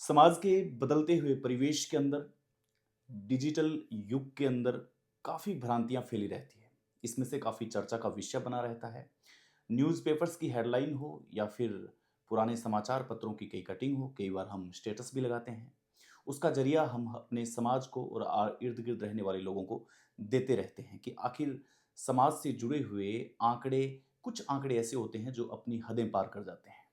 समाज के बदलते हुए परिवेश के अंदर, डिजिटल युग के अंदर काफ़ी भ्रांतियाँ फैली रहती हैं। इसमें से काफ़ी चर्चा का विषय बना रहता है। न्यूज़पेपर्स की हेडलाइन हो या फिर पुराने समाचार पत्रों की कई कटिंग हो, कई बार हम स्टेटस भी लगाते हैं। उसका ज़रिया हम अपने समाज को और इर्द-गिर्द रहने वाले लोगों को देते रहते हैं कि आखिर समाज से जुड़े हुए आंकड़े, कुछ आंकड़े ऐसे होते हैं जो अपनी हदें पार कर जाते हैं।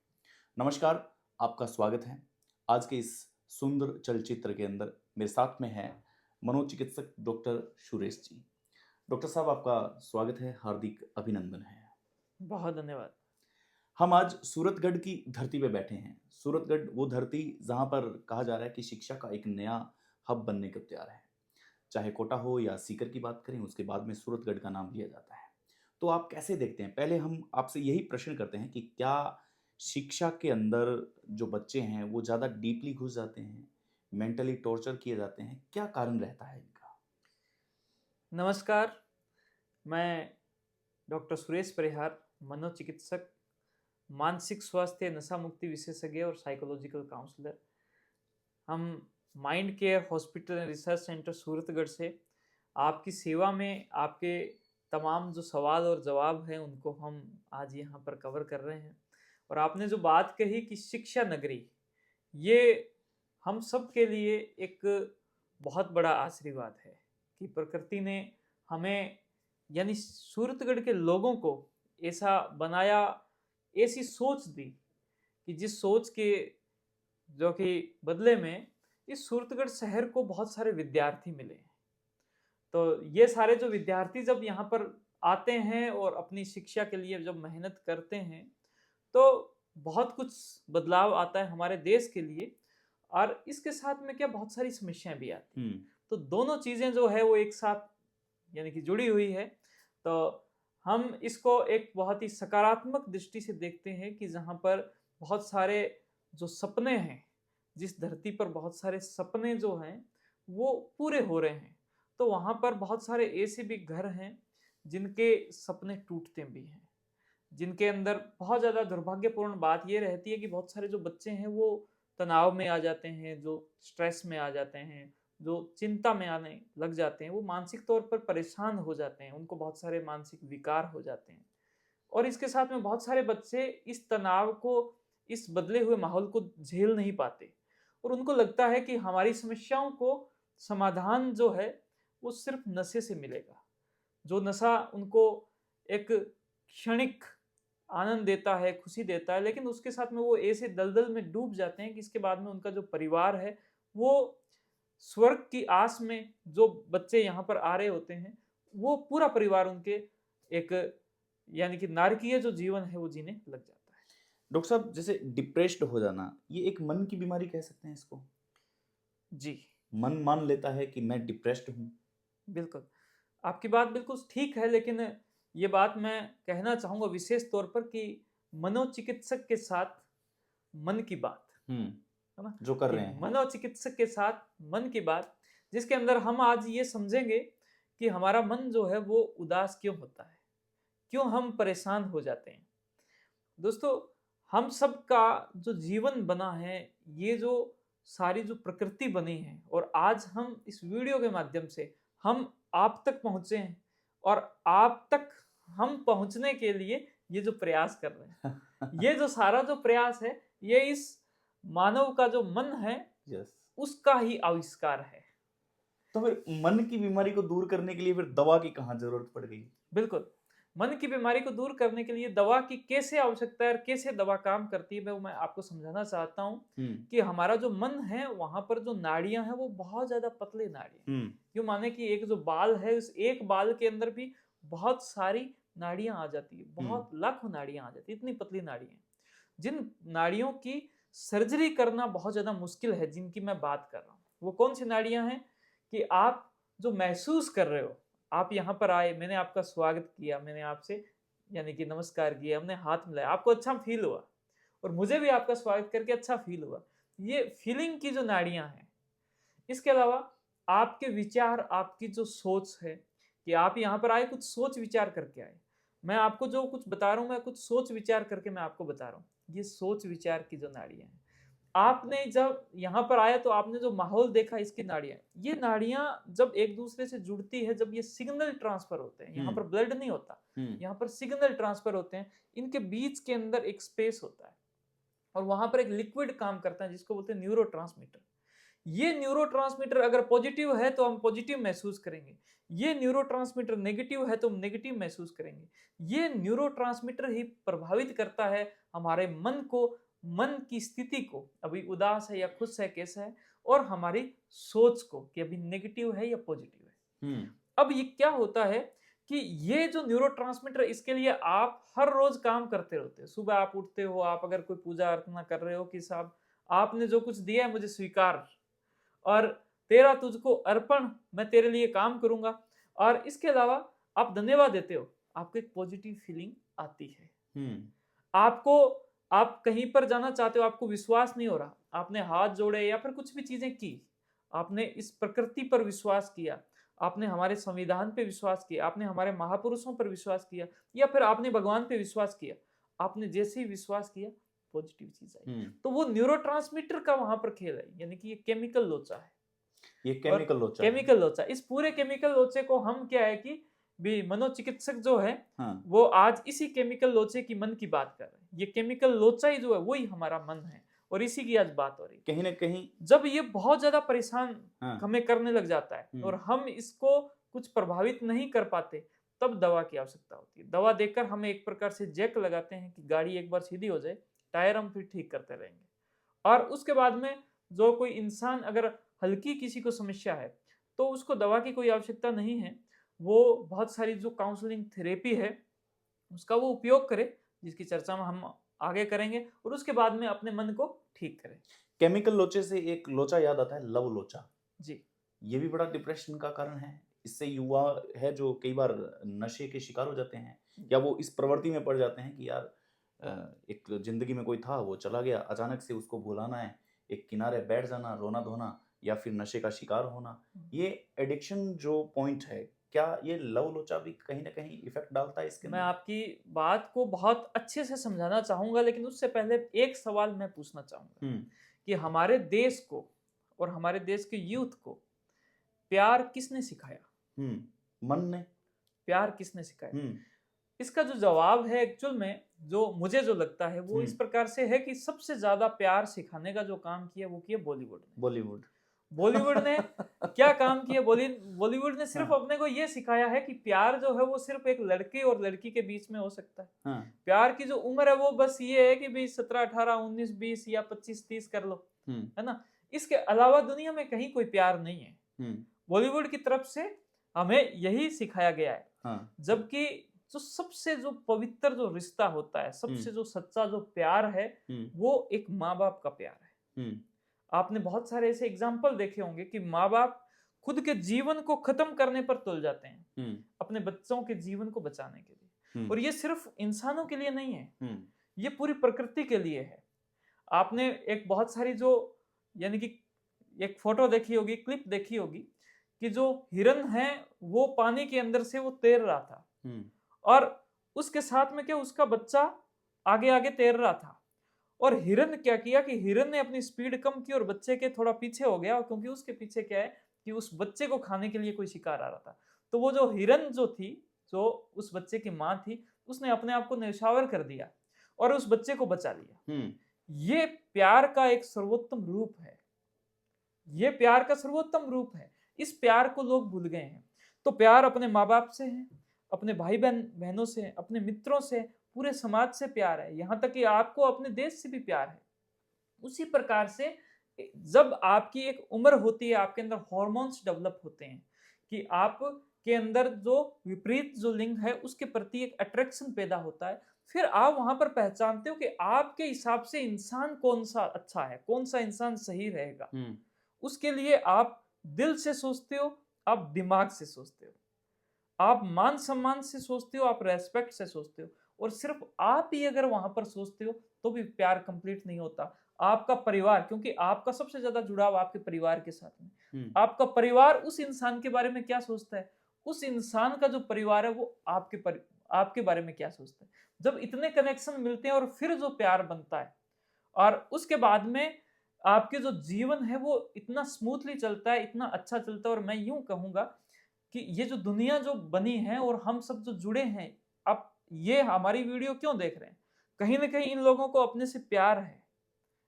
नमस्कार, आपका स्वागत है। आज के इस सुंदर चलचित्र के अंदर मेरे साथ में हैं मनोचिकित्सक डॉक्टर सुरेश जी। डॉक्टर साहब, आपका स्वागत है, हार्दिक अभिनंदन है। बहुत धन्यवाद। हम आज सूरतगढ़ की धरती पे बैठे हैं। सूरतगढ़ वो धरती जहाँ पर कहा जा रहा है कि शिक्षा का एक नया हब बनने को तैयार है। चाहे कोटा हो या सीकर की बात करें, उसके बाद में सूरतगढ़ का नाम लिया जाता है। तो आप कैसे देखते हैं? पहले हम आपसे यही प्रश्न करते हैं कि क्या शिक्षा के अंदर जो बच्चे हैं वो ज़्यादा डीपली घुस जाते हैं, मेंटली टॉर्चर किए जाते हैं? क्या कारण रहता है इनका? नमस्कार, मैं डॉक्टर सुरेश परिहार, मनोचिकित्सक, मानसिक स्वास्थ्य, नशा मुक्ति विशेषज्ञ और साइकोलॉजिकल काउंसलर। हम mind care hospital and research centre Suratgarh से आपकी सेवा में आपके तमाम जो सवाल और जवाब हैं उनको हम आज यहाँ पर कवर कर रहे हैं। और आपने जो बात कही कि शिक्षा नगरी, ये हम सब के लिए एक बहुत बड़ा आशीर्वाद है कि प्रकृति ने हमें यानी सूरतगढ़ के लोगों को ऐसा बनाया, ऐसी सोच दी कि जिस सोच के जो कि बदले में इस सूरतगढ़ शहर को बहुत सारे विद्यार्थी मिले हैं। तो ये सारे जो विद्यार्थी जब यहाँ पर आते हैं और अपनी शिक्षा के लिए जब मेहनत करते हैं, तो बहुत कुछ बदलाव आता है हमारे देश के लिए। और इसके साथ में क्या बहुत सारी समस्याएं भी आती हैं। हुँ। तो दोनों चीज़ें जो है वो एक साथ यानी कि जुड़ी हुई है। तो हम इसको एक बहुत ही सकारात्मक दृष्टि से देखते हैं कि जहाँ पर बहुत सारे जो सपने हैं, जिस धरती पर बहुत सारे सपने जो हैं वो पूरे हो रहे हैं, तो वहाँ पर बहुत सारे ऐसे भी घर हैं जिनके सपने टूटते भी हैं, जिनके अंदर बहुत ज़्यादा दुर्भाग्यपूर्ण बात ये रहती है कि बहुत सारे जो बच्चे हैं वो तनाव में आ जाते हैं, जो स्ट्रेस में आ जाते हैं, जो चिंता में आने लग जाते हैं, वो मानसिक तौर पर परेशान हो जाते हैं, उनको बहुत सारे मानसिक विकार हो जाते हैं। और इसके साथ में बहुत सारे बच्चे इस तनाव को, इस बदले हुए माहौल को झेल नहीं पाते और उनको लगता है कि हमारी समस्याओं को समाधान जो है वो सिर्फ नशे से मिलेगा। जो नशा उनको एक क्षणिक आनंद देता है, खुशी देता है, लेकिन उसके साथ में वो ऐसे दलदल में डूब जाते हैं कि इसके बाद में उनका जो परिवार है, वो स्वर्ग की आस में जो बच्चे यहाँ पर आ रहे होते हैं, वो पूरा परिवार उनके एक यानी कि नारकीय जो जीवन है वो जीने लग जाता है। डॉक्टर साहब, जैसे डिप्रेस्ड हो जाना, ये एक मन की बीमारी कह सकते हैं इसको? जी, मन मान लेता है कि मैं डिप्रेस्ड हूँ। बिल्कुल। आपकी बात बिल्कुल ठीक है, लेकिन ये बात मैं कहना चाहूँगा विशेष तौर पर कि मनोचिकित्सक के साथ मन की बात, हुँ, है ना? जो कर कि रहे हैं। मनोचिकित्सक के साथ मन की बात, जिसके अंदर हम आज ये समझेंगे कि हमारा मन जो है वो उदास क्यों होता है? क्यों हम परेशान हो जाते हैं? दोस्तों, हम सबका जो जीवन बना है, ये जो सारी जो प्रकृति बनी है और आज हम इस वीडियो के माध्यम से हम आप तक पहुँचे हैं और आप तक हम पहुँचने के लिए ये जो प्रयास कर रहे हैं। ये जो सारा जो प्रयास है, ये इस मानव का जो मन है, यस। उसका ही आविष्कार है। तो फिर मन की बीमारी को दूर करने के लिए फिर दवा की कहाँ ज़रूरत पड़ गई? बिल्कुल, मन की बीमारी को दूर करने के लिए दवा की कैसे आवश्यकता है और कैसे दवा काम करती है, मैं आपको समझाना चाहता हूँ हुँ, कि हमारा जो मन है, वहाँ पर जो नाड़ियाँ हैं, वो बहुत ज़्यादा पतली नाड़ियाँ हैं। हुँ, यूँ माने कि एक जो बाल है, उस एक बाल के अंदर भी बहुत सारी नाड़ियाँ आ जाती हैं, हुँ। बहुत लाखों नाड़ियाँ आ जाती हैं, इतनी पतली नाड़ियाँ हैं। जिन नाड़ियों की सर्जरी करना बहुत ज़्यादा मुश्किल है, जिनकी मैं बात कर रहा हूँ। वो कौन-सी नाड़ियाँ हैं कि आप जो महसूस कर रहे हो, आप यहाँ पर आए, मैंने आपका स्वागत किया, मैंने आपसे यानी कि नमस्कार किया, हमने हाथ मिलाया, आपको अच्छा फ़ील हुआ और मुझे भी आपका स्वागत करके अच्छा फ़ील हुआ। ये फ़ीलिंग की जो नाड़ियाँ हैं, इसके अलावा आपके विचार, आपकी जो सोच है कि आप यहाँ पर आए, कुछ सोच विचार करके आए। मैं आपको जो कुछ बता रहा हूँ, मैं कुछ सोच विचार करके मैं आपको बता रहा हूँ। ये सोच विचार की जो नाड़ियाँ हैं। आपने जब यहाँ पर आया तो आपने जो माहौल देखा, इसकी नाड़ियां, ये नाड़ियां जब एक दूसरे से जुड़ती है, जब ये सिग्नल ट्रांसफर होते हैं, यहाँ पर ब्लड नहीं होता, यहाँ पर सिग्नल ट्रांसफर होते हैं, इनके बीच के अंदर एक स्पेस होता है और वहां पर एक लिक्विड काम करता है जिसको बोलते हैं न्यूरोट्रांसमीटर। ये न्यूरोट्रांसमीटर अगर पॉजिटिव है तो हम पॉजिटिव महसूस करेंगे, ये न्यूरोट्रांसमीटर नेगेटिव है तो हम नेगेटिव महसूस करेंगे। ये न्यूरोट्रांसमीटर ही प्रभावित करता है हमारे मन को, मन की स्थिति को, अभी उदास है या खुश है, कैसा है, और हमारी सोच को कि अभी नेगेटिव है या पॉजिटिव है। अब ये क्या होता है कि ये जो न्यूरोट्रांसमीटर, इसके लिए आप हर रोज काम करते रहते हो। सुबह आप उठते हो, आप अगर कोई पूजा अर्चना कर रहे हो कि साहब आपने जो कुछ दिया है मुझे स्वीकार, और तेरा तुझको अर्पण, मैं तेरे लिए काम करूंगा, और इसके अलावा आप धन्यवाद देते हो, आपको एक पॉजिटिव फीलिंग आती है। आपको, आप कहीं पर जाना चाहते हो, आपको विश्वास नहीं हो रहा, आपने हाथ जोड़े या फिर कुछ भी चीजें की, आपने इस प्रकृति पर विश्वास किया, आपने हमारे संविधान पे विश्वास किया, आपने हमारे महापुरुषों पर विश्वास किया, या फिर आपने भगवान पे विश्वास किया, आपने जैसे ही विश्वास किया पॉजिटिव चीज आई। तो वो न्यूरोट्रांसमीटर का वहां पर खेल है, यानी कि ये केमिकल लोचा है। ये केमिकल लोचा है। केमिकल लोचा, इस पूरे केमिकल लोचे को हम क्या है कि भी मनोचिकित्सक जो है, हाँ। वो आज इसी केमिकल लोचे की मन की बात कर रहे हैं। ये केमिकल लोचा ही जो है वही हमारा मन है, और इसी की आज बात हो रही है। कहीं ना कहीं जब ये बहुत ज्यादा परेशान हाँ। हमें करने लग जाता है और हम इसको कुछ प्रभावित नहीं कर पाते, तब दवा की आवश्यकता होती है। दवा देकर हम एक प्रकार से जैक लगाते हैं कि गाड़ी एक बार सीधी हो जाए, टायर हम फिर ठीक करते रहेंगे। और उसके बाद में जो कोई इंसान अगर हल्की किसी को समस्या है तो उसको दवा की कोई आवश्यकता नहीं है, वो बहुत सारी जो काउंसलिंग थेरेपी है उसका वो उपयोग करे, जिसकी चर्चा में हम आगे करेंगे, और उसके बाद में अपने मन को ठीक करें। केमिकल लोचे से एक लोचा याद आता है, लव लोचा जी, ये भी बड़ा डिप्रेशन का कारण है। इससे युवा है जो कई बार नशे के शिकार हो जाते हैं, या वो इस प्रवृत्ति में पड़ जाते हैं कि यार एक जिंदगी में कोई था, वो चला गया, अचानक से उसको भुलाना है, एक किनारे बैठ जाना, रोना धोना, या फिर नशे का शिकार होना। ये एडिक्शन जो पॉइंट है, क्या ये लव लोचा भी कहीं ना कहीं इफेक्ट डालता है इसके मैं अंदर? आपकी बात को बहुत अच्छे से समझाना चाहूंगा, लेकिन उससे पहले एक सवाल मैं पूछना चाहूंगा कि हमारे देश को और हमारे देश के यूथ को प्यार किसने सिखाया? मन ने। प्यार किसने सिखाया? इसका जो जवाब है एक्चुअल में, जो मुझे जो लगता है वो इस प्रकार से है कि सबसे ज्यादा प्यार सिखाने का जो काम किया वो किया बॉलीवुड ने। बॉलीवुड ने क्या काम किया? बॉलीवुड ने सिर्फ अपने को ये सिखाया है कि प्यार जो है वो सिर्फ एक लड़के और लड़की के बीच में हो सकता है। प्यार की जो उम्र है वो बस ये है कि भाई 17, 18, 19, 20 या 25, 30 कर लो, है ना। इसके अलावा दुनिया में कहीं कोई प्यार नहीं है। बॉलीवुड की तरफ से हमें यही सिखाया गया है। जबकि जो सबसे जो पवित्र जो रिश्ता होता है, सबसे जो सच्चा जो प्यार है, वो एक माँ बाप का प्यार है। आपने बहुत सारे ऐसे एग्जाम्पल देखे होंगे कि माँ बाप खुद के जीवन को खत्म करने पर तुल जाते हैं अपने बच्चों के जीवन को बचाने के लिए। और ये सिर्फ इंसानों के लिए नहीं है, ये पूरी प्रकृति के लिए है। आपने एक बहुत सारी जो यानी कि एक फोटो देखी होगी, क्लिप देखी होगी कि जो हिरन है वो पानी के अंदर से वो तैर रहा था, और उसके साथ में क्या उसका बच्चा आगे आगे तैर रहा था। और हिरन क्या किया कि हिरन ने अपनी स्पीड कम की और बच्चे के थोड़ा पीछे हो गया, क्योंकि उसके पीछे क्या है कि उस बच्चे को खाने के लिए कोई शिकार आ रहा था। तो वो जो हिरन जो थी, जो उस बच्चे की माँ थी, उसने अपने आप को न्यौछावर कर दिया और उस बच्चे को बचा लिया। ये प्यार का एक सर्वोत्तम रूप है, ये प्यार का सर्वोत्तम रूप है। इस प्यार को लोग भूल गए हैं। तो प्यार अपने माँ बाप से है, अपने भाई बहनों से, अपने मित्रों से, पूरे समाज से प्यार है, यहाँ तक कि आपको अपने देश से भी प्यार है। उसी प्रकार से जब आपकी एक उम्र होती है, आपके अंदर हॉर्मोन्स डेवलप होते हैं कि आप के अंदर जो विपरीत जो लिंग है उसके प्रति एक अट्रैक्शन पैदा होता है। फिर आप वहां पर पहचानते हो कि आपके हिसाब से इंसान कौन सा अच्छा है, कौन सा इंसान सही रहेगा। उसके लिए आप दिल से सोचते हो, आप दिमाग से सोचते हो, आप मान सम्मान से सोचते हो, आप रेस्पेक्ट से सोचते हो। और सिर्फ आप ही अगर वहां पर सोचते हो तो भी प्यार कंप्लीट नहीं होता। आपका परिवार, क्योंकि आपका सबसे ज्यादा जुड़ाव आपके परिवार के साथ में, आपका परिवार उस इंसान के बारे में क्या सोचता है, उस इंसान का जो परिवार है वो आपके बारे में क्या सोचता है। जब इतने कनेक्शन मिलते हैं और फिर जो प्यार बनता है, और उसके बाद में आपके जो जीवन है वो इतना स्मूथली चलता है, इतना अच्छा चलता है। और मैं यूं कहूंगा कि ये जो दुनिया जो बनी है और हम सब जो जुड़े हैं, आप ये हमारी वीडियो क्यों देख रहे हैं? कहीं ना कहीं इन लोगों को अपने से प्यार है,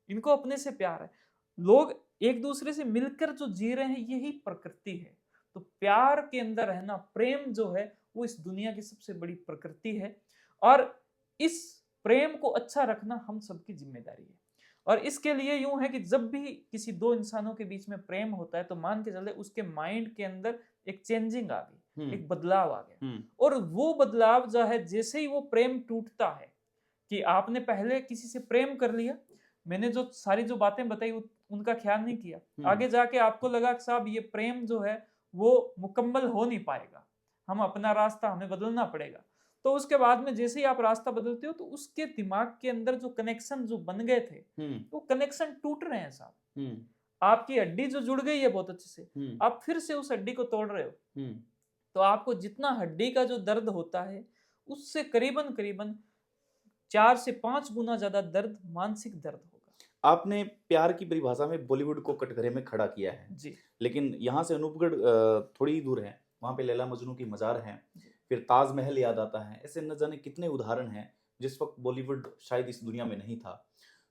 इनको अपने से प्यार है। लोग एक दूसरे से मिलकर जो जी रहे हैं, यही प्रकृति है। तो प्यार के अंदर रहना, प्रेम जो है वो इस दुनिया की सबसे बड़ी प्रकृति है। और इस प्रेम को अच्छा रखना हम सबकी जिम्मेदारी है। और इसके लिए यूं है कि जब भी किसी दो इंसानों के बीच में प्रेम होता है, तो मान के चले उसके माइंड के अंदर एक चेंजिंग आ गई, एक बदलाव आ गया। और वो बदलाव जो है, जैसे ही वो प्रेम टूटता है, कि आपने पहले किसी से प्रेम कर लिया, मैंने जो सारी जो बातें बताई उनका ख्याल नहीं किया, आगे जाके आपको लगा कि साहब ये प्रेम जो है वो मुकम्मल हो नहीं पाएगा, हम अपना रास्ता हमें बदलना पड़ेगा। तो उसके बाद में जैसे ही आप रास्ता बदलते हो, तो उसके दिमाग के अंदर जो कनेक्शन जो बन गए थे, वो कनेक्शन टूट रहे हैं साहब। आपकी हड्डी जो जुड़ गई है बहुत अच्छे से, आप फिर से उस हड्डी को तोड़ रहे हो। तो आपको जितना हड्डी का जो दर्द होता है, उससे करीबन करीबन 4 से 5 गुना ज्यादा दर्द मानसिक दर्द होगा। आपने प्यार की परिभाषा में बॉलीवुड को कटघरे में खड़ा किया है जी। लेकिन यहाँ से अनूपगढ़ थोड़ी ही दूर है, वहाँ पे लैला मजनू की मजार है, फिर ताजमहल याद आता है। ऐसे न जाने कितने उदाहरण हैं। जिस वक्त बॉलीवुड शायद इस दुनिया में नहीं था,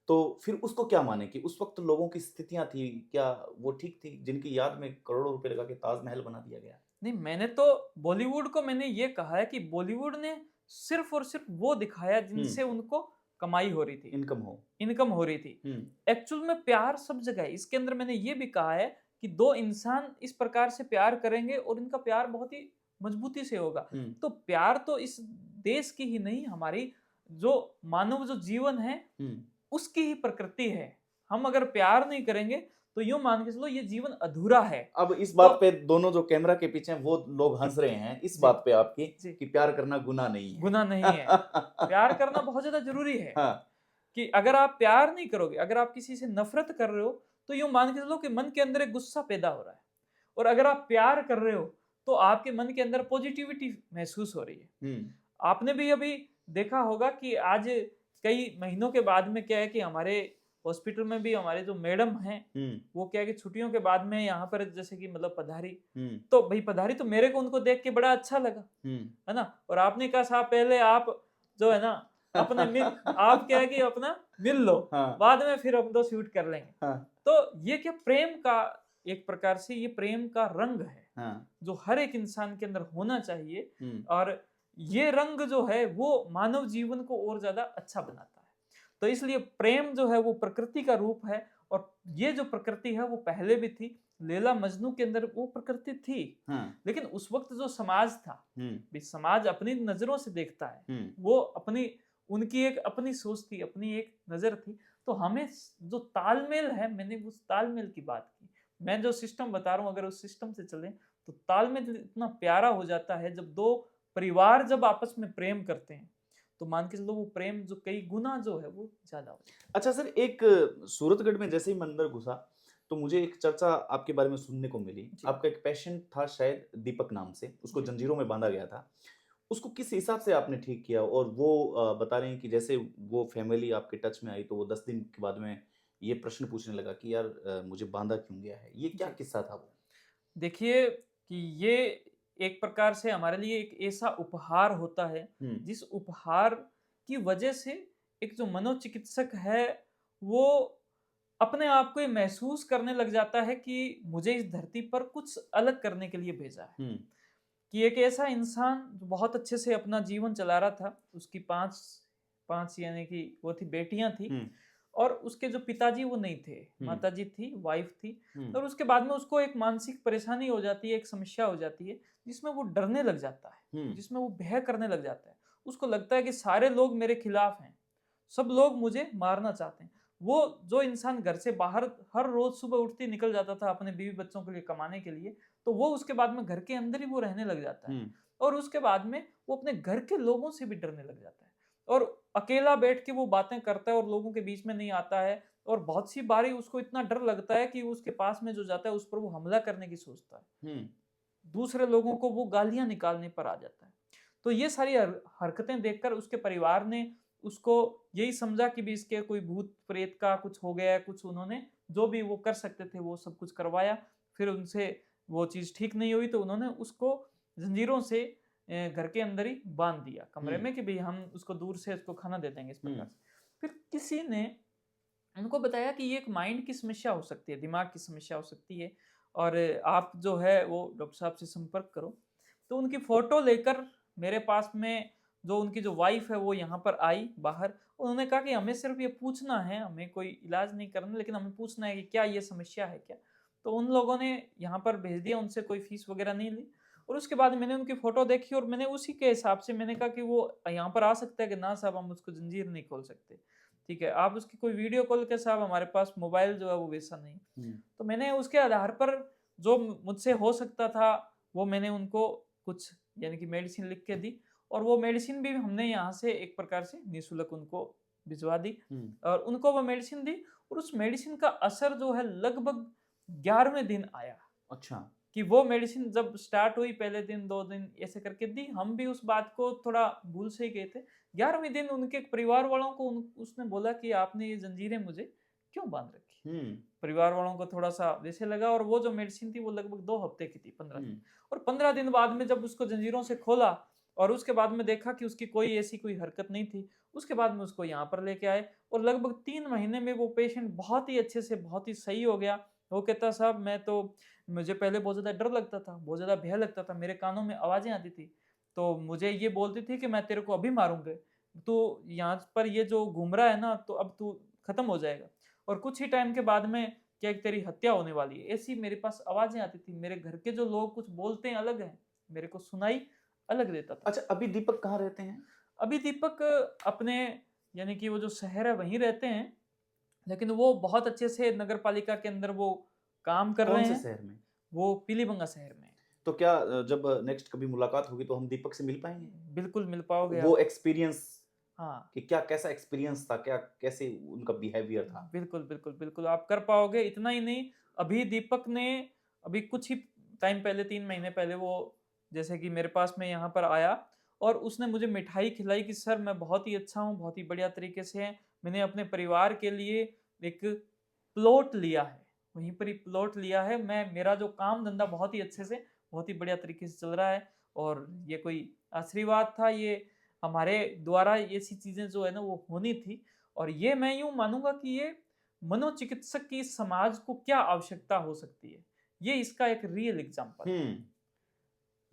तो फिर उसको क्या माने कि उस वक्त लोगों की स्थितियां थी, क्या वो ठीक थी जिनकी याद में करोड़ों रुपए लगा के ताजमहल बना दिया गया? नहीं, मैंने तो बॉलीवुड को मैंने ये कहा है कि बॉलीवुड ने सिर्फ और सिर्फ वो दिखाया जिनसे उनको कमाई हो रही थी, इनकम हो रही थी। एक्चुअल में प्यार सब जगह है। इसके अंदर मैंने ये भी कहा है कि दो इंसान इस प्रकार से प्यार करेंगे और इनका प्यार बहुत ही मजबूती से होगा। तो प्यार तो इस देश की ही नहीं, हमारी जो मानव जो जीवन है उसकी ही प्रकृति है। हम अगर प्यार नहीं करेंगे तो यूं मान के चलो ये जीवन अधूरा है। अब इस बात पे दोनों जो कैमरा के पीछे हैं, वो लोग हंस रहे हैं इस बात पे आपकी कि प्यार करना गुनाह नहीं है। गुनाह नहीं है। प्यार करना बहुत ज्यादा जरूरी है। कि अगर आप प्यार नहीं करोगे, अगर आप किसी से नफरत कर रहे हो, तो यूं मान के चलो कि मन के अंदर एक गुस्सा पैदा हो रहा है। और अगर आप प्यार कर रहे हो तो आपके मन के अंदर पॉजिटिविटी महसूस हो रही है। आपने भी अभी देखा होगा कि आज कई महीनों के बाद में क्या है कि हमारे हॉस्पिटल में भी हमारे जो मैडम हैं, वो क्या है कि छुट्टियों के बाद में यहाँ पर जैसे कि मतलब पधारी, तो भाई पधारी तो मेरे को उनको देख के बड़ा अच्छा लगा, है ना। और आपने कहा साहब पहले आप जो है ना अपने आप क्या है कि अपना मिल लो, बाद में फिर हम तो शूट कर लेंगे। तो ये क्या प्रेम का एक प्रकार से ये प्रेम का रंग है जो हर एक इंसान के अंदर होना चाहिए। और ये रंग जो है वो मानव जीवन को और ज्यादा अच्छा बनाता है। तो इसलिए प्रेम जो है वो प्रकृति का रूप है। और ये जो प्रकृति है वो पहले भी थी, लैला मजनू के अंदर वो प्रकृति थी। लेकिन उस वक्त जो समाज था, समाज अपनी नजरों से देखता है, वो अपनी उनकी एक अपनी सोच थी, अपनी एक नजर थी। तो हमें जो तालमेल है, मैंने उस तालमेल की बात की। मैं जो सिस्टम बता रहा हूँ, अगर उस सिस्टम से चले तो तालमेल इतना प्यारा हो जाता है। जब दो परिवार जब आपस में प्रेम करते हैं, तो मान के चलो वो प्रेम जो कई गुना जो है वो ज्यादा हो जाता है। अच्छा सर, एक सूरतगढ़ में जैसे ही मैं अंदर घुसा तो मुझे एक चर्चा आपके बारे में सुनने को मिली। आपका एक पेशेंट था शायद दीपक नाम से, उसको जंजीरों में बांधा गया था। उसको किस हिसाब से आपने ठीक किया? और वो बता रहे हैं कि जैसे वो फैमिली आपके टच में आई तो वो 10 दिन के बाद में ये प्रश्न पूछने लगा कि यार मुझे बांधा क्यों गया है? ये क्या किस्सा था वो? देखिए कि ये एक प्रकार से हमारे लिए एक ऐसा उपहार होता है जिस उपहार की वजह से एक जो मनोचिकित्सक है वो अपने आप को ये महसूस करने लग जाता है कि मुझे इस धरती पर कुछ अलग करने के लिए भेजा है। कि एक ऐसा इंसान जो बहुत अच्छे से अपना जीवन चला रहा था, उसकी पांच यानी कि वो थी बेटियां थी, और उसके जो पिताजी वो नहीं थे, माताजी थी, वाइफ थी। और उसके बाद में उसको एक मानसिक परेशानी हो जाती है, एक समस्या हो जाती है जिसमें वो डरने लग जाता है, जिसमें वो भय करने लग जाता है। उसको लगता है कि सारे लोग मेरे खिलाफ हैं, सब लोग मुझे मारना चाहते हैं। वो जो इंसान घर से बाहर हर रोज सुबह उठते निकल जाता था अपने बीवी बच्चों के लिए कमाने के लिए, तो वो उसके बाद में घर के अंदर ही वो रहने लग जाता है। और उसके बाद में वो अपने घर के लोगों से भी डरने लग जाता है और अकेला बैठ के वो बातें करता है और लोगों के बीच में नहीं आता है। और बहुत सी बारी उसको इतना डर लगता है कि उसके पास में जो जाता है उस पर वो हमला करने की सोचता है, दूसरे लोगों को वो गालियां निकालने पर आ जाता है। तो ये सारी हरकतें देखकर उसके परिवार ने उसको यही समझा कि भी इसके कोई भूत प्रेत का कुछ हो गया है, कुछ उन्होंने जो भी वो कर सकते थे वो सब कुछ करवाया। फिर उनसे वो चीज़ ठीक नहीं हुई तो उन्होंने उसको जंजीरों से घर के अंदर ही बांध दिया कमरे में कि भाई हम उसको दूर से उसको खाना दे देंगे इस प्रकार से। फिर किसी ने उनको बताया कि ये एक माइंड की समस्या हो सकती है, दिमाग की समस्या हो सकती है और आप जो है वो डॉक्टर साहब से संपर्क करो। तो उनकी फ़ोटो लेकर मेरे पास में जो उनकी जो वाइफ़ है वो यहाँ पर आई बाहर। उन्होंने कहा कि हमें सिर्फ़ ये पूछना है, हमें कोई इलाज नहीं करना लेकिन हमें पूछना है कि क्या ये समस्या है क्या? तो उन लोगों ने यहाँ पर भेज दिया, उनसे कोई फ़ीस वग़ैरह नहीं ली और उसके बाद मैंने उनकी फ़ोटो देखी और मैंने उसी के हिसाब से मैंने कहा कि वो यहाँ पर आ सकता है कि ना साहब हम उसको जंजीर नहीं खोल सकते। ठीक है, आप उसकी कोई वीडियो कॉल के साहब हमारे पास मोबाइल जो है वो वैसा नहीं। तो मैंने उसके आधार पर जो मुझसे हो सकता था वो मैंने उनको कुछ यानी कि मेडिसिन लिख के दी और वो मेडिसिन भी हमने यहाँ से एक प्रकार से निःशुल्क उनको भिजवा दी और उनको वो मेडिसिन दी और उस मेडिसिन का असर जो है लगभग 11वें दिन आया। अच्छा। कि वो मेडिसिन जब स्टार्ट हुई पहले दिन 2 दिन ऐसे करके दी, हम भी उस बात को थोड़ा भूल से ही गए थे। 11वें दिन उनके परिवार वालों को उसने बोला कि आपने ये जंजीरें मुझे क्यों बाँध रखी? परिवार वालों को थोड़ा-सा वैसे लगा और वो जो मेडिसिन थी वो लगभग 2 हफ्ते की थी, 15 दिन। और 15 दिन बाद में जब उसको जंजीरों से खोला और उसके बाद में देखा कि उसकी कोई ऐसी कोई हरकत नहीं थी, उसके बाद में उसको यहाँ पर लेके आए और लगभग 3 महीने में वो पेशेंट बहुत ही अच्छे से बहुत ही सही हो गया। वो कहता साहब मुझे पहले बहुत ज़्यादा डर लगता था, बहुत ज़्यादा भय लगता था, मेरे कानों में आवाज़ें आती थी, तो मुझे ये बोलती थी कि मैं तेरे को अभी मारूँगी, तो यहाँ पर ये जो घूम रहा है ना तो अब तू खत्म हो जाएगा और कुछ ही टाइम के बाद में क्या तेरी हत्या होने वाली है। ऐसी मेरे पास आवाज़ें आती थी, मेरे घर के जो लोग कुछ बोलते हैं अलग हैं, मेरे को सुनाई अलग देता था। अच्छा, अभी दीपक कहाँ रहते हैं? अभी दीपक अपने यानी कि वो जो शहर है वहीं रहते हैं, लेकिन वो बहुत अच्छे से नगर पालिका के अंदर वो काम कर कौन रहे से हैं। शहर में? वो पीलीबंगा शहर में है। तो क्या जब नेक्स्ट कभी मुलाकात होगी तो हम दीपक से मिल पाएँगे? बिल्कुल मिल पाओगे वो आप। एक्सपीरियंस हाँ, कि क्या कैसा एक्सपीरियंस था? क्या कैसे उनका बिहेवियर था? बिल्कुल, बिल्कुल, बिल्कुल आप कर पाओगे। इतना ही नहीं, अभी दीपक ने अभी कुछ ही टाइम पहले 3 महीने पहले वो जैसे कि मेरे पास में यहाँ पर आया और उसने मुझे मिठाई खिलाई कि सर मैं बहुत ही अच्छा हूँ, बहुत ही बढ़िया तरीके से है। मैंने अपने परिवार के लिए एक प्लॉट लिया है, वहीं पर ही प्लॉट लिया है। मेरा जो काम-धंधा बहुत ही अच्छे से, बहुत ही बढ़िया तरीके से चल रहा है और ये कोई आशीर्वाद था, ये हमारे द्वारा ऐसी चीज़ें जो है ना वो होनी थी और ये मैं यूँ मानूँगा कि ये मनोचिकित्सक की समाज को क्या आवश्यकता हो सकती है। ये इसका एक रियल एग्ज़ाम्पल है। हुँ।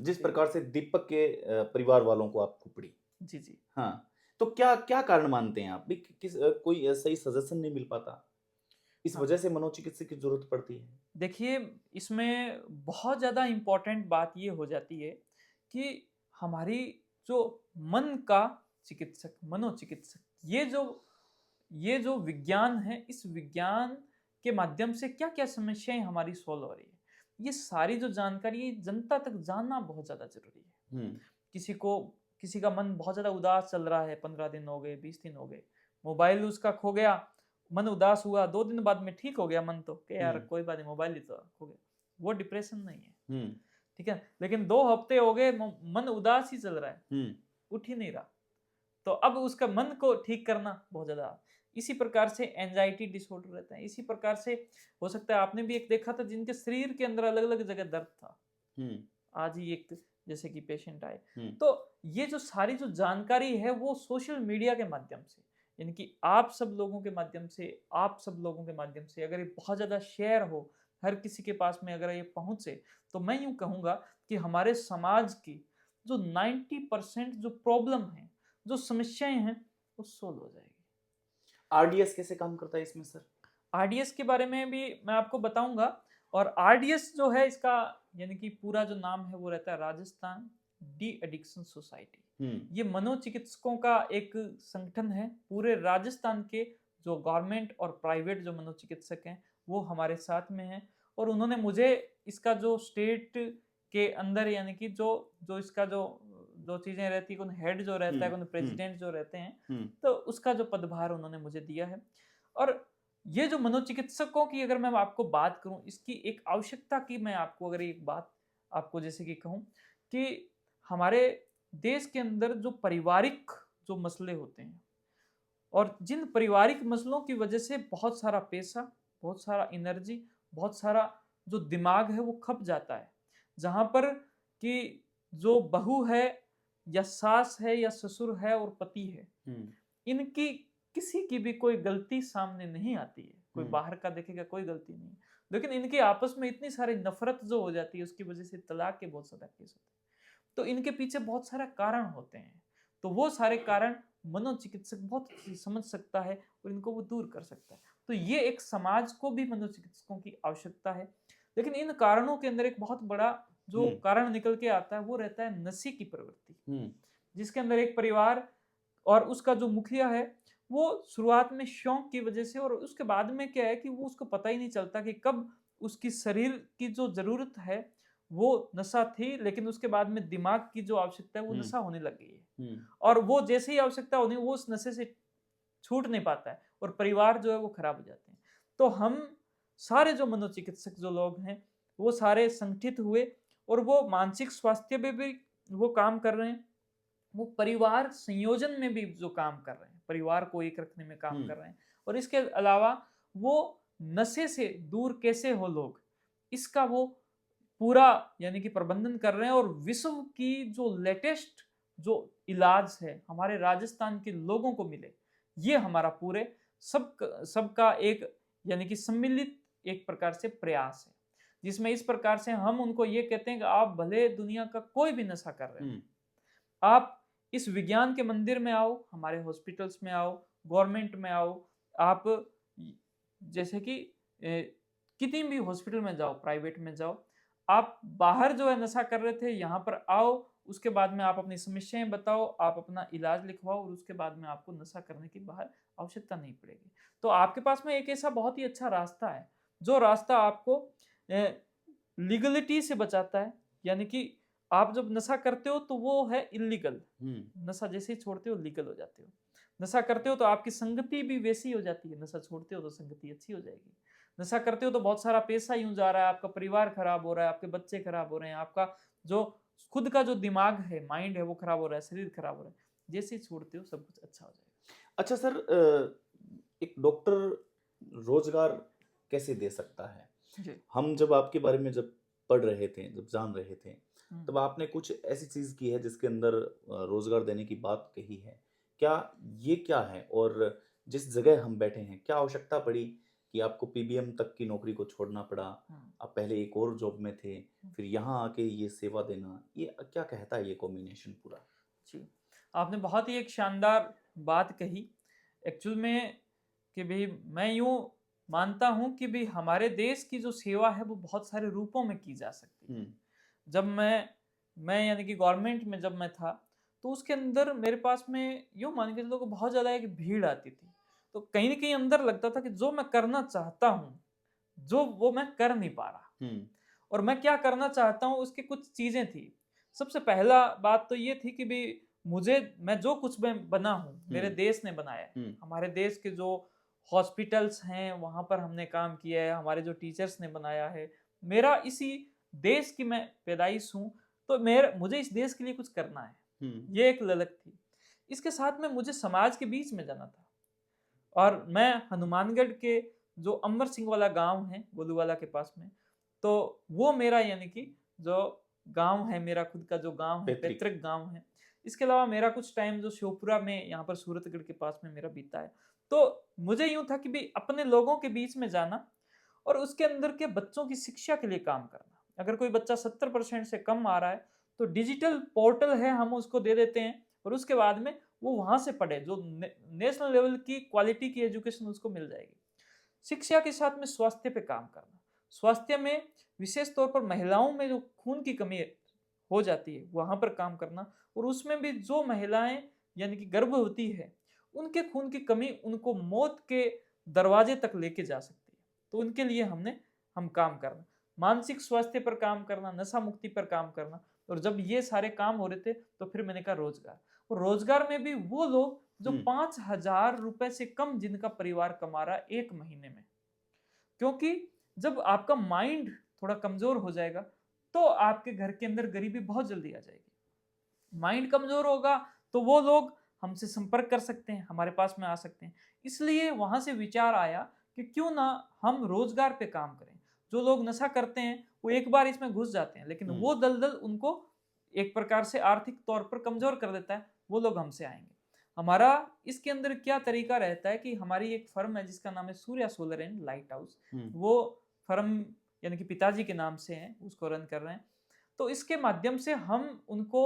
जिस जी, प्रकार से दीपक के परिवार वालों को आपको पड़ी। जी, जी। हाँ, तो क्या क्या कारण मानते हैं आप भी कि कोई सही सजेशन नहीं मिल पाता? इस हाँ, वजह से मनोचिकित्सक की ज़रूरत पड़ती है? देखिए इसमें बहुत ज़्यादा इम्पोर्टेंट बात ये हो जाती है कि हमारी जो मन का चिकित्सक, मनोचिकित्सक ये जो विज्ञान है, इस विज्ञान के माध्यम से क्या-क्या समस्याएँ हमारी सॉल्व हो रही है। ये सारी जो जानकारी है जनता तक जानना बहुत ज़्यादा ज़रूरी है। हुँ, किसी को किसी का मन बहुत ज़्यादा उदास चल रहा है, 15 दिन हो गए, 20 दिन हो गए, मोबाइल उसका खो गया, मन उदास हुआ, 2 दिन बाद में ठीक हो गया मन तो, कि यार हुँ, कोई बात नहीं मोबाइल ही तो खो गया। वो डिप्रेशन नहीं है, हुँ, ठीक है? लेकिन 2 हफ्ते हो गए मन उदास ही चल रहा है, हुँ, उठ ही नहीं रहा। तो अब उसका मन को ठीक करना बहुत ज़्यादा इसी प्रकार से एंजाइटी डिसऑर्डर रहता है। इसी प्रकार से हो सकता है आपने भी एक देखा था जिनके शरीर के अंदर अलग-अलग जगह दर्द था। हुँ, आज ही एक जैसे कि पेशेंट आए। हुँ, तो ये जो सारी जो जानकारी है वो सोशल मीडिया के माध्यम से यानी कि आप सब लोगों के माध्यम से आप सब लोगों के माध्यम से अगर ये बहुत ज़्यादा शेयर हो, हर किसी के पास में अगर ये पहुँचे, तो मैं यूँ कहूँगा कि हमारे समाज की जो 90% जो प्रॉब्लम है, जो समस्याएँ हैं, वो सॉल्व हो जाएगी। आरडीएस कैसे काम करता है इसमें सर? आरडीएस के बारे में भी मैं आपको बताऊँगा और आरडीएस जो है इसका यानी कि पूरा जो नाम है वो रहता है राजस्थान डी एडिक्शन सोसाइटी। हुँ, ये मनोचिकित्सकों का एक संगठन है। पूरे राजस्थान के जो गवर्नमेंट और प्राइवेट जो मनोचिकित्सक हैं, वो हमारे साथ में हैं और उन्होंने मुझे इसका जो स्टेट के अंदर यानी कि जो जो इसका जो जो चीज़ें रहती हैं, कौन हेड जो हुँ, रहता है, कौन हुँ, प्रेज़िडेंट जो रहते हैं, हुँ, तो उसका जो पदभार उन्होंने मुझे दिया है। और ये जो मनोचिकित्सकों की अगर मैं आपको बात करूँ, इसकी एक आवश्यकता की मैं आपको अगर एक बात आपको जैसे कि कहूँ कि हमारे देश के अंदर जो पारिवारिक जो मसले होते हैं और जिन पारिवारिक मसलों की वजह से बहुत सारा पैसा, बहुत सारा एनर्जी, बहुत सारा जो दिमाग है वो खप जाता है। जहाँ पर कि जो बहू है या सास है या ससुर है और पति है, इनकी किसी की भी कोई गलती सामने नहीं आती है। कोई बाहर का देखेगा कोई गलती नहीं, लेकिन इनके आपस में इतनी सारी नफरत जो हो जाती है, उसकी वजह से तलाक के बहुत सारे केस होते हैं। तो इनके पीछे बहुत सारे कारण होते हैं, तो वो सारे कारण मनोचिकित्सक बहुत अच्छे से समझ सकता है और इनको वो दूर कर सकता है। तो ये एक समाज को भी मनोचिकित्सकों की आवश्यकता है। लेकिन इन कारणों के अंदर एक बहुत बड़ा जो कारण निकल के आता है वो रहता है नशे की प्रवृत्ति, जिसके अंदर एक परिवार और उसका जो मुखिया है वो शुरुआत में शौक की वजह से, और उसके बाद में क्या है कि वो उसको पता ही नहीं चलता कि कब उसकी शरीर की जो जरूरत है वो नशा थी, लेकिन उसके बाद में दिमाग की जो आवश्यकता है वो नशा होने लग गई है। और वो जैसे ही आवश्यकता होनी वो उस नशे से छूट नहीं पाता है और परिवार जो है वो खराब हो जाते हैं। तो हम सारे जो मनोचिकित्सक जो लोग हैं वो सारे संगठित हुए और वो मानसिक स्वास्थ्य पे भी वो काम कर रहे हैं, वो परिवार संयोजन में भी जो काम कर रहे हैं, परिवार को एक रखने में काम कर रहे हैं, और इसके अलावा वो नशे से दूर कैसे हो लोग, इसका वो पूरा यानी कि प्रबंधन कर रहे हैं। और विश्व की जो लेटेस्ट जो इलाज है हमारे राजस्थान के लोगों को मिले, ये हमारा पूरे सबका एक यानी कि सम्मिलित एक प्रकार से प्रयास है, जिसमें इस प्रकार से हम उनको ये कहते हैं कि आप भले दुनिया का कोई भी नशा कर रहे हो, आप इस विज्ञान के मंदिर में आओ, हमारे हॉस्पिटल्स में आओ, गवर्नमेंट में आओ, आप जैसे कि किसी भी हॉस्पिटल में जाओ, प्राइवेट में जाओ, आप बाहर जो है नशा कर रहे थे यहाँ पर आओ, उसके बाद में आप अपनी समस्याएं बताओ, आप अपना इलाज लिखवाओ और उसके बाद में आपको नशा करने की बाहर आवश्यकता नहीं पड़ेगी। तो आपके पास में एक ऐसा बहुत ही अच्छा रास्ता है, जो रास्ता आपको लीगलिटी से बचाता है। यानी कि आप जब नशा करते हो तो वो है इलीगल, नशा जैसे ही छोड़ते हो लीगल हो जाते हो। नशा करते हो तो आपकी संगति भी वैसी हो जाती है, नशा छोड़ते हो तो संगति अच्छी हो जाएगी। नशा करते हो तो बहुत सारा पैसा यूं जा रहा है, आपका परिवार खराब हो रहा है, आपके बच्चे खराब हो रहे हैं, आपका जो खुद का जो दिमाग है, माइंड है, वो खराब हो रहा है, शरीर खराब हो रहा है। जैसे ही छोड़ते हो सब कुछ अच्छा हो जाएगा। अच्छा सर, एक डॉक्टर रोजगार कैसे दे सकता है? जी। हम जब आपके बारे में जब पढ़ रहे थे, जब जान रहे थे, तब आपने कुछ ऐसी चीज की है जिसके अंदर रोजगार देने की बात कही है। क्या ये क्या है, और जिस जगह हम बैठे हैं क्या आवश्यकता पड़ी कि आपको पीबीएम तक की नौकरी को छोड़ना पड़ा? आप पहले एक और जॉब में थे, फिर यहाँ आके ये सेवा देना, ये क्या कहता है ये कॉम्बिनेशन पूरा? जी, आपने बहुत ही एक शानदार बात कही एक्चुअल में, कि भाई मैं यूं मानता हूं कि भाई हमारे देश की जो सेवा है वो बहुत सारे रूपों में की जा सकती है। जब मैं यानी कि गवर्नमेंट में जब मैं था तो उसके अंदर मेरे पास में यूं मान के चलो कि बहुत ज़्यादा एक भीड़ आती थी, तो कहीं ना कहीं अंदर लगता था कि जो मैं करना चाहता हूँ जो वो मैं कर नहीं पा रहा, और मैं क्या करना चाहता हूँ उसकी कुछ चीज़ें थी। सबसे पहला बात तो ये थी कि भाई मैं जो कुछ मैं बना हूँ मेरे देश ने बनाया है। हमारे देश के जो हॉस्पिटल्स हैं वहाँ पर हमने काम किया है, हमारे जो टीचर्स ने बनाया है, मेरा इसी देश की मैं पैदाइश हूँ, तो मुझे इस देश के लिए कुछ करना है, ये एक ललक थी। इसके साथ में मुझे समाज के बीच में जाना था, और मैं हनुमानगढ़ के जो अमर सिंह वाला गांव है गोलूवाला के पास में, तो वो मेरा यानी कि जो गांव है, मेरा खुद का जो गांव है, पैतृक गांव है। इसके अलावा मेरा कुछ टाइम जो शिवपुरा में यहाँ पर सूरतगढ़ के पास में मेरा बीता है। तो मुझे यूं था कि भाई अपने लोगों के बीच में जाना और उसके अंदर के बच्चों की शिक्षा के लिए काम करना। अगर कोई बच्चा 70% से कम आ रहा है तो डिजिटल पोर्टल है, हम उसको दे देते हैं और उसके बाद में वो वहां से पढ़े, जो नेशनल लेवल की क्वालिटी की एजुकेशन उसको मिल जाएगी। शिक्षा के साथ में स्वास्थ्य पे काम करना, स्वास्थ्य में विशेष तौर पर महिलाओं में जो खून की कमी हो जाती है वहां पर काम करना, और उसमें भी जो महिलाएं यानी कि गर्भवती है उनके खून की कमी उनको मौत के दरवाजे तक लेके जा सकती है, तो उनके लिए हम काम करना, मानसिक स्वास्थ्य पर काम करना, नशा मुक्ति पर काम करना। और जब ये सारे काम हो रहे थे तो फिर मैंने कहा रोजगार, और रोजगार में भी वो लोग जो 5,000 रुपए से कम जिनका परिवार कमा रहा है एक महीने में, क्योंकि जब आपका माइंड थोड़ा कमजोर हो जाएगा तो आपके घर के अंदर गरीबी बहुत जल्दी आ जाएगी। माइंड कमजोर होगा तो वो लोग हमसे संपर्क कर सकते हैं, हमारे पास में आ सकते हैं। इसलिए वहां से विचार आया कि क्यों ना हम रोजगार पे काम करें। जो लोग नशा करते हैं वो एक बार इसमें घुस जाते हैं, लेकिन वो दलदल उनको एक प्रकार से आर्थिक तौर पर कमजोर कर देता है, वो लोग हमसे आएंगे। हमारा इसके अंदर क्या तरीका रहता है कि हमारी एक फर्म है जिसका नाम है Surya solar and light house. वो फर्म यानी कि पिताजी के नाम से है, उसको रन कर रहे हैं। तो इसके माध्यम से हम उनको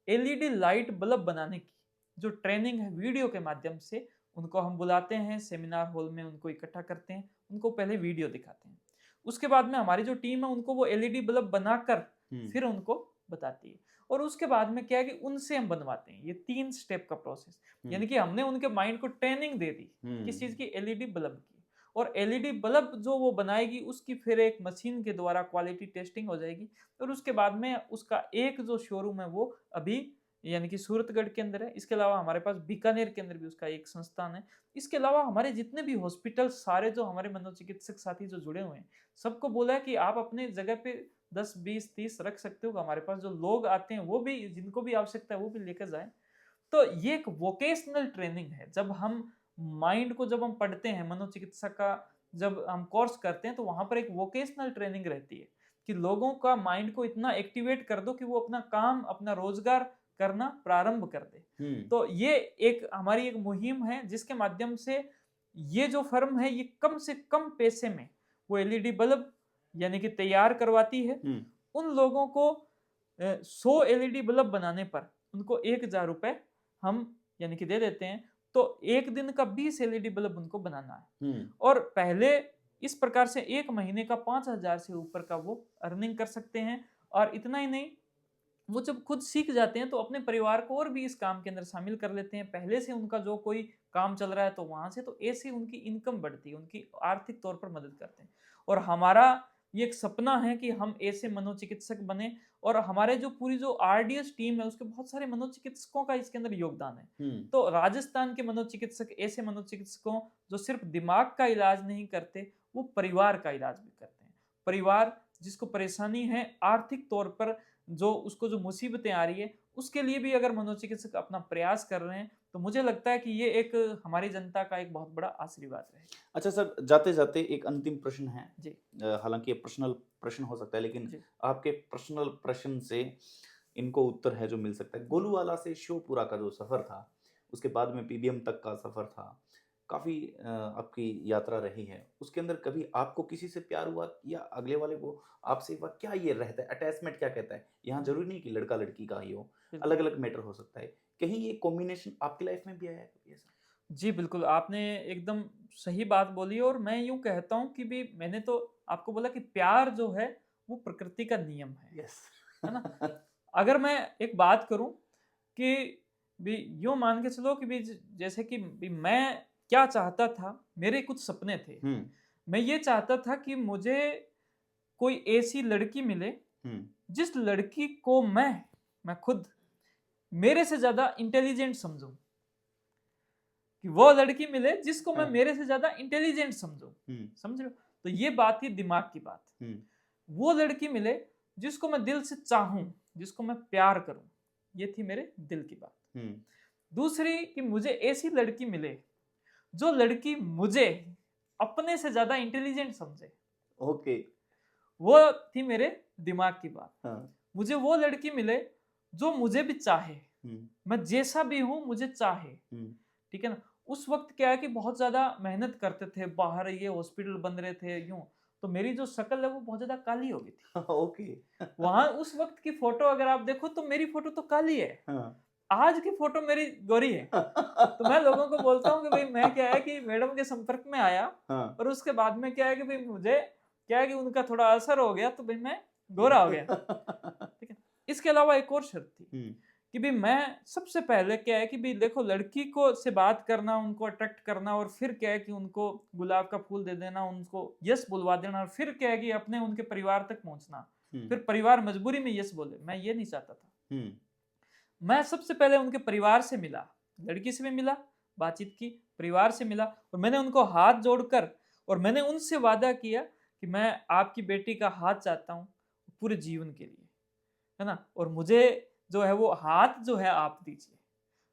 एलईडी लाइट बल्ब बनाने की जो ट्रेनिंग है वीडियो के माध्यम से उनको हम बुलाते हैं, सेमिनार हॉल में उनको इकट्ठा करते हैं, उनको पहले वीडियो दिखाते हैं। उसके बाद में हमारी जो टीम है उनको वो एलईडी बल्ब बनाकर फिर उनको बताती है, और उसके बाद में क्या है कि उनसे हम बनवाते हैं। ये 3 स्टेप का प्रोसेस, यानी कि हमने उनके माइंड को ट्रेनिंग दे दी किस चीज की, एलईडी बल्ब की। और एलईडी बल्ब जो वो बनाएगी उसकी फिर एक मशीन के द्वारा क्वालिटी टेस्टिंग हो जाएगी, और उसके बाद में उसका एक जो शोरूम है वो अभी यानी कि सूरतगढ़ के अंदर है। इसके अलावा हमारे पास बीकानेर के अंदर भी उसका एक संस्थान है। इसके अलावा हमारे जितने भी हॉस्पिटल, सारे जो हमारे मनोचिकित्सक साथी जो जुड़े हुए हैं, सबको बोला है कि आप अपने जगह पे 10, 20, 30 रख सकते हो। हमारे पास जो लोग आते हैं वो भी, जिनको भी आवश्यकता है वो भी लेकर जाए। तो ये एक वोकेशनल ट्रेनिंग है। जब हम माइंड को जब हम पढ़ते हैं, मनोचिकित्सा का जब हम कोर्स करते हैं, तो वहां पर एक वोकेशनल ट्रेनिंग रहती है कि लोगों का माइंड को इतना एक्टिवेट कर दो कि वो अपना काम, अपना रोजगार करना प्रारंभ कर दे। तो ये एक हमारी एक मुहिम है जिसके माध्यम से ये जो फर्म है ये कम से कम पैसे में वो एलईडी बल्ब यानी कि तैयार करवाती है। उन लोगों को 100 एलईडी बल्ब बनाने पर उनको 1000 रुपए हम यानी कि दे देते हैं। तो एक दिन का 20 एलईडी बल्ब उनको बनाना है, और पहले इस प्रकार से एक महीने का 5000 से ऊपर का वो अर्निंग कर सकते हैं। और इतना ही नहीं, वो जब खुद सीख जाते हैं तो अपने परिवार को और भी इस काम के अंदर शामिल कर लेते हैं। पहले से उनका जो कोई काम चल रहा है तो वहां से, तो ऐसे उनकी इनकम बढ़ती है, उनकी आर्थिक तौर पर मदद करते हैं। और हमारा ये एक सपना है कि हम ऐसे मनोचिकित्सक बने, और हमारे जो पूरी जो आरडीएस टीम है उसके बहुत सारे मनोचिकित्सकों का इसके अंदर योगदान है। तो राजस्थान के मनोचिकित्सक ऐसे मनोचिकित्सकों जो सिर्फ दिमाग का इलाज नहीं करते, वो परिवार का इलाज भी करते हैं। परिवार जिसको परेशानी है आर्थिक तौर पर, जो उसको जो मुसीबतें आ रही है, उसके लिए भी अगर मनोचिकित्सक अपना प्रयास कर रहे हैं, तो मुझे लगता है कि ये एक हमारी जनता का एक बहुत बड़ा आशीर्वाद है। अच्छा सर, जाते जाते एक अंतिम प्रश्न है जी। हालांकि ये पर्सनल प्रश्न हो सकता है, लेकिन जी। आपके पर्सनल प्रश्न से इनको उत्तर है जो मिल सकता है। गोलूवाला से शिवपुरा का जो सफर था, उसके बाद में पीबीएम तक का सफर था, काफी आपकी यात्रा रही है। उसके अंदर कभी आपको किसी से प्यार हुआ, या अगले वाले को आपसे हुआ? क्या ये रहता है, अटैचमेंट क्या कहता है? यहाँ जरूरी नहीं कि लड़का लड़की का ही हो, अलग अलग मैटर हो सकता है। कहीं ये कॉम्बिनेशन आपकी लाइफ में भी आया है कभी ऐसा? जी बिल्कुल, आपने एकदम सही बात बोली। और मैं यूं कहता हूं कि भी मैंने तो आपको बोला कि प्यार जो है वो प्रकृति का नियम है। यस। है ना? अगर मैं एक बात करूं कि भी यूं मान के चलो कि भी जैसे कि भी मैं क्या चाहता था, मेरे कुछ सपने थे। मैं ये चाहता था कि मुझे कोई ऐसी लड़की मिले जिस लड़की को मैं खुद मेरे से ज्यादा इंटेलिजेंट समझूं, कि वो लड़की मिले जिसको मैं मेरे से ज्यादा इंटेलिजेंट समझूं। समझ रहे हो? तो ये बात थी दिमाग की बात। वो लड़की मिले जिसको मैं दिल से चाहूं, जिसको मैं प्यार करूं, ये थी मेरे दिल की बात। दूसरी कि मुझे ऐसी लड़की मिले जो लड़की मुझे अपने से ज्यादा इंटेलिजेंट समझे। ओके। वो थी मेरे दिमाग की बात। हाँ। मुझे वो लड़की मिले जो मुझे भी चाहे, मैं जैसा भी हूं मुझे चाहे। ठीक है ना? उस वक्त क्या है कि बहुत ज्यादा मेहनत करते थे, बाहर ये हॉस्पिटल बन रहे थे यूं, तो मेरी जो शक्ल है वो बहुत ज्यादा काली हो गई थी। ओके। वहां उस वक्त की फोटो अगर आप देखो तो मेरी फोटो तो काली है। हाँ। आज की फोटो मेरी गोरी है। तो मैं लोगों को बोलता हूँ कि भाई मैं क्या है कि मैडम के संपर्क में आया, और उसके बाद में क्या है कि भाई मुझे क्या है कि उनका थोड़ा असर हो गया, तो भाई मैं गोरा हो गया। ठीक है? इसके अलावा एक और शर्त थी कि भाई मैं सबसे पहले क्या है कि भाई देखो, लड़की को से बात करना, उनको अट्रैक्ट करना, और फिर क्या है कि उनको गुलाब का फूल दे देना, उनको यस बुलवा देना, और फिर क्या है कि अपने उनके परिवार तक पहुंचना, फिर परिवार मजबूरी में यस बोले, मैं ये नहीं चाहता था। मैं सबसे पहले उनके परिवार से मिला, लड़की से भी मिला, बातचीत की, परिवार से मिला, और मैंने उनको हाथ जोड़कर और मैंने उनसे वादा किया कि मैं आपकी बेटी का हाथ चाहता हूँ पूरे जीवन के लिए, है ना, और मुझे जो है वो हाथ जो है आप दीजिए।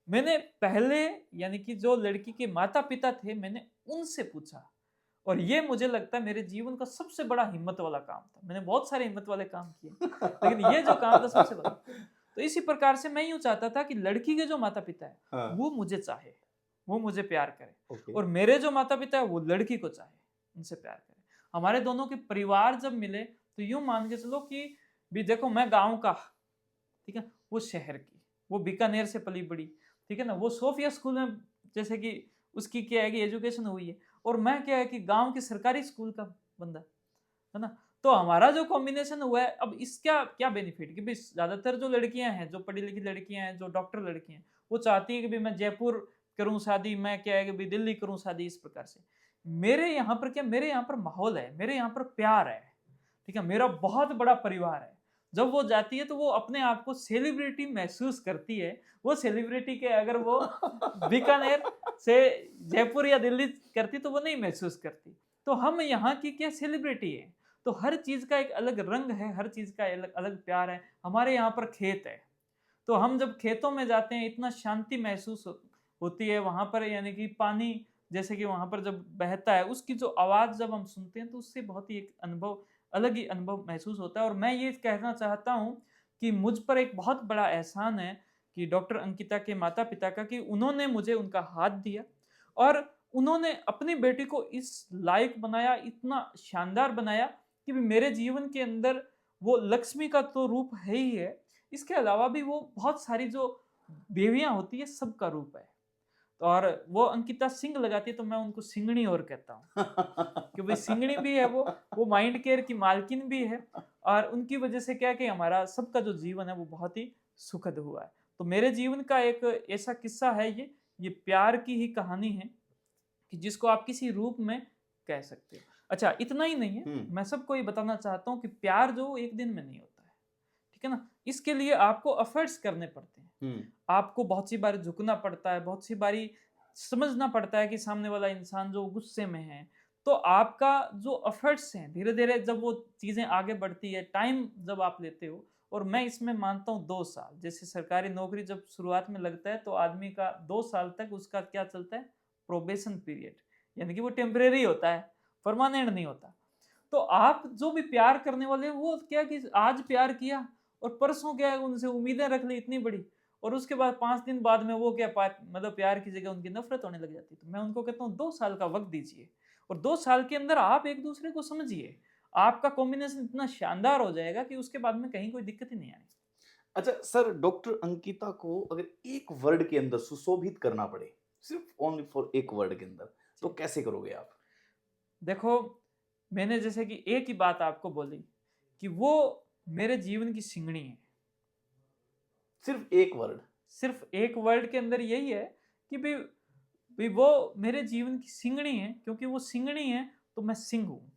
मैंने पहले यानी कि जो लड़की के माता पिता थे मैंने उनसे पूछा, और ये मुझे लगता है मेरे जीवन का सबसे बड़ा हिम्मत वाला काम था। मैंने बहुत सारे हिम्मत वाले काम किए, लेकिन ये जो काम था सबसे बड़ा। तो इसी प्रकार से मैं यूँ चाहता था कि लड़की के जो माता-पिता हैं, हाँ, वो मुझे चाहे, वो मुझे प्यार करें, ओके। और मेरे जो माता-पिता हैं, वो लड़की को चाहे, उनसे प्यार करें। हमारे दोनों के परिवार जब मिले, तो यूँ मान के चलो कि भी देखो मैं गाँव का, ठीक है? वो शहर की, वो बीकानेर से पली-बड़ी, ठीक है ना? वो सोफिया स्कूल में जैसे कि उसकी क्या है कि एजुकेशन हुई है, और मैं क्या है कि गाँव के सरकारी स्कूल का बंदा, है ना? तो हमारा जो कॉम्बिनेशन हुआ है, अब इसका क्या बेनिफिट कि भई ज़्यादातर जो लड़कियाँ हैं, जो पढ़ी-लिखी लड़कियाँ हैं, जो डॉक्टर लड़कियाँ हैं, वो चाहती है कि भई मैं जयपुर करूँ शादी, मैं क्या है कि भई दिल्ली करूँ शादी, इस प्रकार से। मेरे यहाँ पर क्या, मेरे यहाँ पर माहौल है, मेरे यहाँ पर प्यार है, ठीक है? मेरा बहुत बड़ा परिवार है। जब वो जाती है तो वो अपने आप को सेलिब्रिटी महसूस करती है। वो सेलिब्रिटी के अगर वो बीकानेर से जयपुर या दिल्ली करती तो वो नहीं महसूस करती। तो हम यहाँ की क्या सेलिब्रिटी है। तो हर चीज़ का एक अलग रंग है, हर चीज़ का अलग अलग प्यार है। हमारे यहाँ पर खेत है, तो हम जब खेतों में जाते हैं इतना शांति महसूस होती है वहाँ पर, यानी कि पानी जैसे कि वहाँ पर जब बहता है उसकी जो आवाज़ जब हम सुनते हैं तो उससे बहुत ही एक अनुभव, अलग ही अनुभव महसूस होता है। और मैं ये कहना चाहता हूँ कि मुझ पर एक बहुत बड़ा एहसान है कि डॉक्टर अंकिता के माता-पिता का, कि उन्होंने मुझे उनका हाथ दिया और उन्होंने अपनी बेटी को इस लायक बनाया, इतना शानदार बनाया कि मेरे जीवन के अंदर वो लक्ष्मी का तो रूप है ही है, इसके अलावा भी वो बहुत सारी जो देवियाँ होती है सबका रूप है। और वो अंकिता सिंह लगाती है तो मैं उनको सिंगनी और कहता हूँ, कि भाई सिंगनी भी है वो माइंड केयर की मालकिन भी है, और उनकी वजह से क्या है कि हमारा सबका जो जीवन है वो बहुत ही सुखद हुआ है। तो मेरे जीवन का एक ऐसा किस्सा है ये प्यार की ही कहानी है, कि जिसको आप किसी रूप में कह सकते हो। अच्छा, इतना ही नहीं है, हुँ, मैं सबको ये बताना चाहता हूँ कि प्यार जो एक दिन में नहीं होता है, ठीक है ना? इसके लिए आपको एफर्ट्स करने पड़ते हैं। हुँ, आपको बहुत सी बार झुकना पड़ता है, बहुत सी बारी समझना पड़ता है कि सामने वाला इंसान जो गुस्से में है, तो आपका जो एफर्ट्स हैं, धीरे-धीरे जब वो चीज़ें आगे बढ़ती है, टाइम जब आप लेते हो, और मैं इसमें मानता हूँ 2 साल। जैसे सरकारी नौकरी जब शुरुआत में लगता है, तो आदमी का 2 साल तक उसका क्या चलता है? प्रोबेशन पीरियड, यानी कि वो टेम्परेरी होता है, परमानेंट नहीं होता। तो आप जो भी प्यार करने वाले हो, वो क्या कि आज प्यार किया और परसों क्या है उनसे उम्मीदें रख ली इतनी बड़ी, और उसके बाद 5 दिन बाद में वो क्या मतलब प्यार की जगह उनकी नफ़रत होने लग जाती है। तो मैं उनको कहता हूँ 2 साल का वक़्त दीजिए, और 2 साल के अंदर आप एक-दूसरे को समझिए। आपका कॉम्बिनेशन इतना शानदार हो जाएगा कि उसके बाद में कहीं कोई दिक्कत ही नहीं आएगी। अच्छा सर, डॉक्टर अंकिता को अगर एक वर्ड के अंदर सुशोभित करना पड़े, सिर्फ़ ओनली फॉर एक वर्ड के अंदर, तो जी। कैसे करोगे आप? देखो, मैंने जैसे कि एक ही बात आपको बोली कि वो मेरे जीवन की सिंगड़ी है। सिर्फ़ एक वर्ड। सिर्फ़ एक वर्ड के अंदर यही है कि भई भई वो मेरे जीवन की सिंगड़ी है, क्योंकि वो सिंगड़ी है तो मैं सिंह हूँ।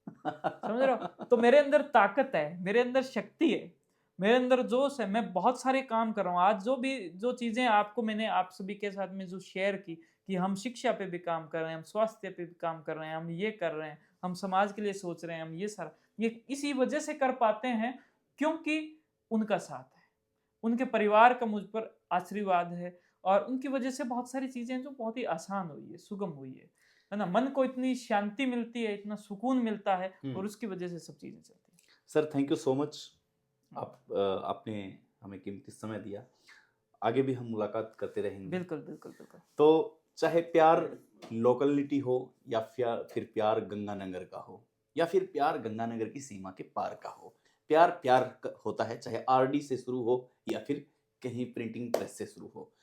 समझ रहे हो? तो मेरे अंदर ताकत है, मेरे अंदर शक्ति है, मेरे अंदर जोश है, मैं बहुत सारे काम कर रहा हूँ। आज जो चीज़ें आपको मैंने आप सभी के साथ में जो शेयर की, कि हम शिक्षा पे भी काम कर रहे हैं, हम स्वास्थ्य पे भी काम कर रहे हैं, हम ये कर रहे हैं, हम समाज के लिए सोच रहे हैं, हम ये सारा, ये इसी वजह से कर पाते हैं क्योंकि उनका साथ है। उनके परिवार का मुझ पर आशीर्वाद है, और उनकी वजह से बहुत सारी चीज़ें जो बहुत ही आसान हुई है, सुगम हुई है ना? मन को इतनी शांति मिलती है, इतना सुकून मिलता है, हुँ, और उसकी वजह से सब चीज़ें चलती sir thank you so much. हैं। आपने हमें कीमती समय दिया। आगे भी हम मुलाकात करते रहेंगे। बिल्कुल, बिल्कुल, बिल्कुल। तो चाहे प्यार लोकेलिटी हो या फिर प्यार गंगानगर का हो या फिर प्यार गंगानगर की सीमा के पार का हो, प्यार प्यार होता है, चाहे आरडी से शुरू हो या फिर कहीं प्रिंटिंग प्रेस से शुरू हो।